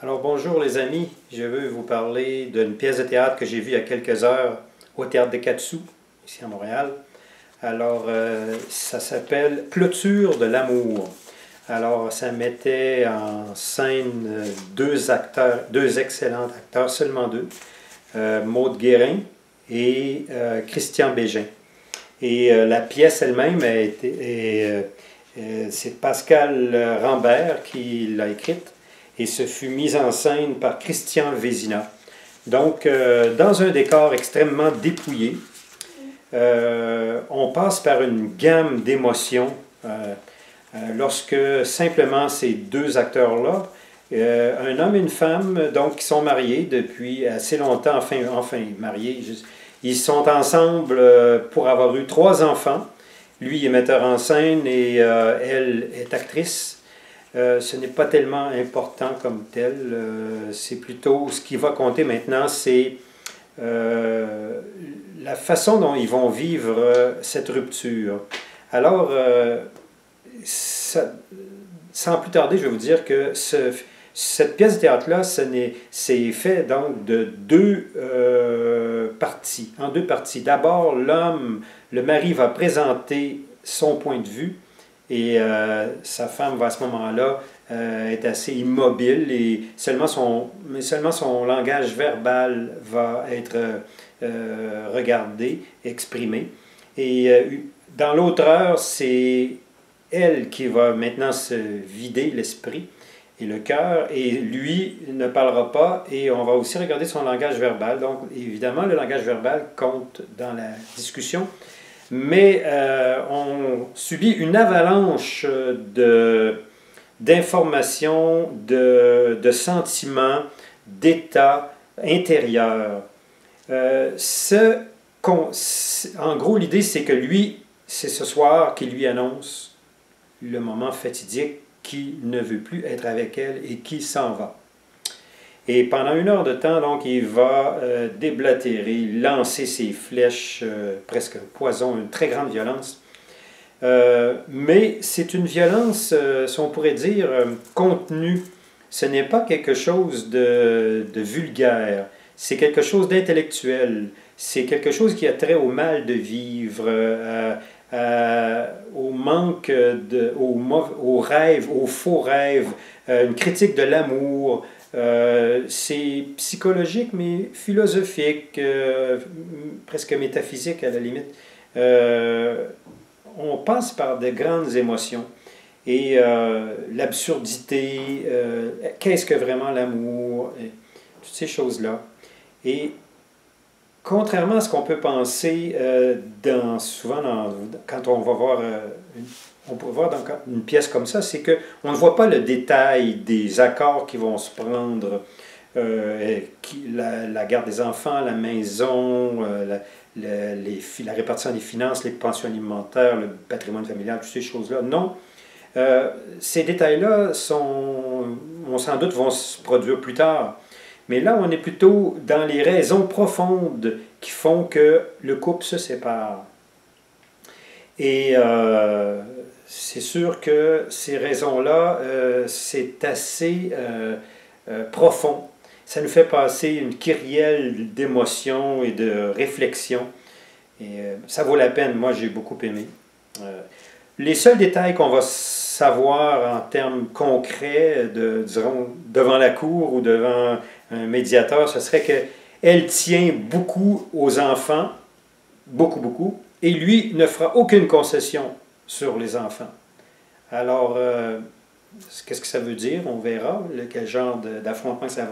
Alors bonjour les amis, je veux vous parler d'une pièce de théâtre que j'ai vue il y a quelques heures au Théâtre des Quatre-Sous, ici à Montréal. Alors ça s'appelle Clôture de l'amour. Alors ça mettait en scène deux acteurs, deux excellents acteurs, seulement deux, Maude Guérin et Christian Bégin. Et la pièce elle-même c'est Pascal Rambert qui l'a écrite. Et ce fut mis en scène par Christian Vézina. Donc, dans un décor extrêmement dépouillé, on passe par une gamme d'émotions lorsque simplement ces deux acteurs-là, un homme et une femme, donc qui sont mariés depuis assez longtemps, enfin mariés, ils sont ensemble pour avoir eu 3 enfants. Lui est metteur en scène et elle est actrice. Ce n'est pas tellement important comme tel, c'est plutôt ce qui va compter maintenant, c'est la façon dont ils vont vivre cette rupture. Alors, sans plus tarder, je vais vous dire que cette pièce de théâtre-là, c'est fait donc de deux parties, en deux parties. D'abord, le mari va présenter son point de vue, et sa femme va à ce moment-là être assez immobile et seulement son langage verbal va être regardé, exprimé. Et dans l'autre heure, c'est elle qui va maintenant se vider l'esprit et le cœur, et lui ne parlera pas, et on va aussi regarder son langage verbal. Donc évidemment, le langage verbal compte dans la discussion. Mais on subit une avalanche d'informations, de sentiments, d'états intérieurs. En gros, l'idée, c'est que lui, c'est ce soir qu'il lui annonce le moment fatidique qu'il ne veut plus être avec elle et qu'il s'en va. Et pendant 1 heure de temps, donc, il va déblatérer, lancer ses flèches, presque un poison, une très grande violence. Mais c'est une violence, si on pourrait dire, contenue. Ce n'est pas quelque chose de vulgaire, c'est quelque chose d'intellectuel, c'est quelque chose qui a trait au mal de vivre, au manque, au rêve, au faux rêve, une critique de l'amour. C'est psychologique, mais philosophique, presque métaphysique à la limite. On passe par de grandes émotions. Et l'absurdité, qu'est-ce que vraiment l'amour, toutes ces choses-là. Et contrairement à ce qu'on peut penser, quand on va voir on peut voir dans une pièce comme ça, c'est qu'on ne voit pas le détail des accords qui vont se prendre, la garde des enfants, la maison, la répartition des finances, les pensions alimentaires, le patrimoine familial, toutes ces choses-là. Non, ces détails-là, on sans doute, vont se produire plus tard. Mais là, on est plutôt dans les raisons profondes qui font que le couple se sépare. Et c'est sûr que ces raisons-là, c'est assez profond. Ça nous fait passer une kyrielle d'émotions et de réflexions. Et ça vaut la peine. Moi, j'ai beaucoup aimé. Les seuls détails qu'on va savoir en termes concrets, disons, devant la cour ou devant un médiateur, ce serait qu'elle tient beaucoup aux enfants, beaucoup, beaucoup, et lui ne fera aucune concession sur les enfants. Alors, qu'est-ce que ça veut dire? On verra quel genre d'affrontement ça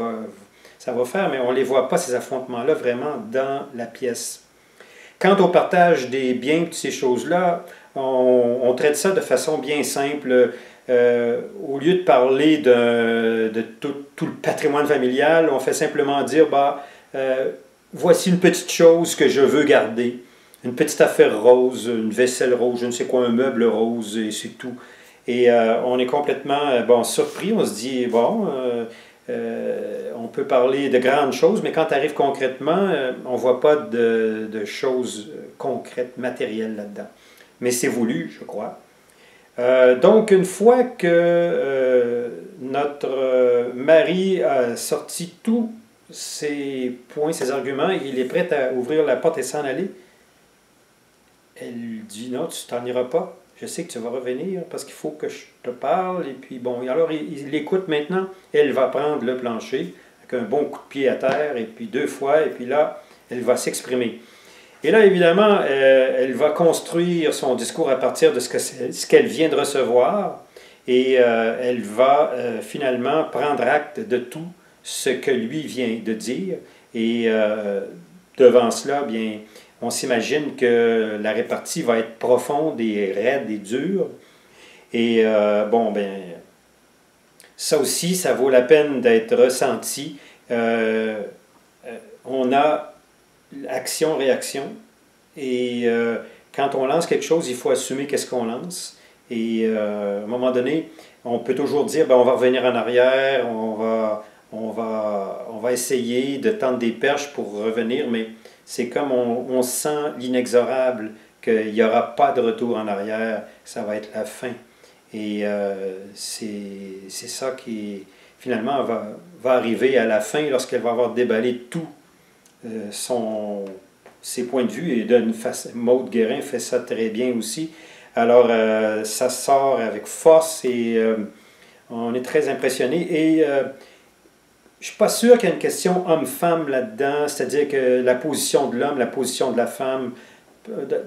va faire, mais on ne les voit pas, ces affrontements-là, vraiment dans la pièce. Quant au partage des biens, toutes ces choses-là, on traite ça de façon bien simple. Au lieu de parler de tout le patrimoine familial, on fait simplement dire, voici une petite chose que je veux garder. Une petite affaire rose, une vaisselle rose, je ne sais quoi, un meuble rose, et c'est tout. Et on est complètement surpris, on se dit, on peut parler de grandes choses, mais quand tu arrives concrètement, on ne voit pas de choses concrètes, matérielles là-dedans. Mais c'est voulu, je crois. Donc, une fois que notre mari a sorti tous ses points, ses arguments, il est prêt à ouvrir la porte et s'en aller, elle dit non, tu t'en iras pas. Je sais que tu vas revenir parce qu'il faut que je te parle. Et puis bon, alors il écoute maintenant. Elle va prendre le plancher avec un bon coup de pied à terre, et puis 2 fois, et puis là, elle va s'exprimer. Et là, évidemment, elle va construire son discours à partir de ce qu'elle vient de recevoir, et elle va finalement prendre acte de tout ce que lui vient de dire. Et devant cela, bien, on s'imagine que la répartie va être profonde et raide et dure. Et bon, ben, ça aussi, ça vaut la peine d'être ressenti. On a action-réaction. Et quand on lance quelque chose, il faut assumer qu'est-ce qu'on lance. Et à un moment donné, on peut toujours dire, ben, on va revenir en arrière, on va essayer de tendre des perches pour revenir, mais c'est comme on sent l'inexorable, qu'il n'y aura pas de retour en arrière, ça va être la fin. Et c'est ça qui, finalement, va arriver à la fin lorsqu'elle va avoir déballé tout ses points de vue. Et Maude Guérin fait ça très bien aussi. Alors, ça sort avec force et on est très impressionné. Et je ne suis pas sûr qu'il y ait une question homme-femme là-dedans, c'est-à-dire que la position de l'homme, la position de la femme.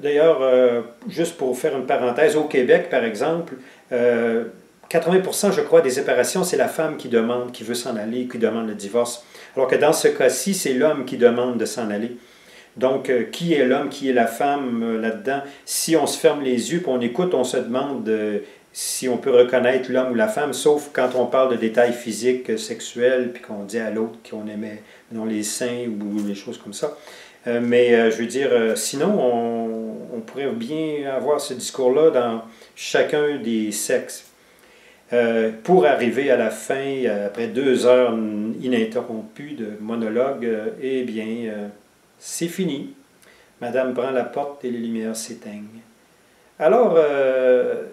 D'ailleurs, juste pour faire une parenthèse, au Québec, par exemple, 80%, je crois, des séparations, c'est la femme qui demande, qui veut s'en aller, qui demande le divorce. Alors que dans ce cas-ci, c'est l'homme qui demande de s'en aller. Donc, qui est l'homme, qui est la femme là-dedans? Si on se ferme les yeux et on écoute, on se demande si on peut reconnaître l'homme ou la femme, sauf quand on parle de détails physiques, sexuels, puis qu'on dit à l'autre qu'on aimait non, les seins ou des choses comme ça. Mais je veux dire, sinon, on pourrait bien avoir ce discours-là dans chacun des sexes. Pour arriver à la fin, après 2 heures ininterrompues de monologue, eh bien, c'est fini. Madame prend la porte et les lumières s'éteignent. Alors,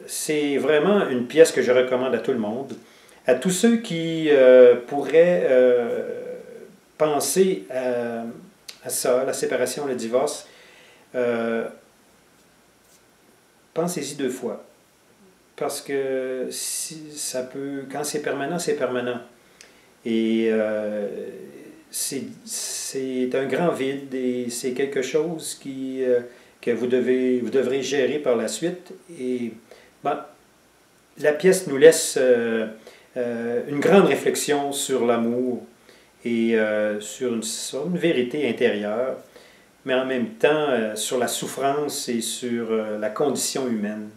c'est vraiment une pièce que je recommande à tout le monde. À tous ceux qui pourraient penser à ça, la séparation, le divorce, pensez-y 2 fois. Parce que ça peut, quand c'est permanent, c'est permanent. Et c'est un grand vide et c'est quelque chose que vous devrez gérer par la suite. Et ben, la pièce nous laisse une grande réflexion sur l'amour et sur une vérité intérieure, mais en même temps sur la souffrance et sur la condition humaine.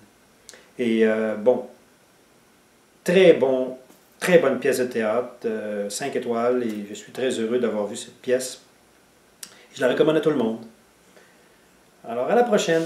Et bon, très bonne pièce de théâtre, 5 étoiles, et je suis très heureux d'avoir vu cette pièce. Je la recommande à tout le monde. Alors, à la prochaine!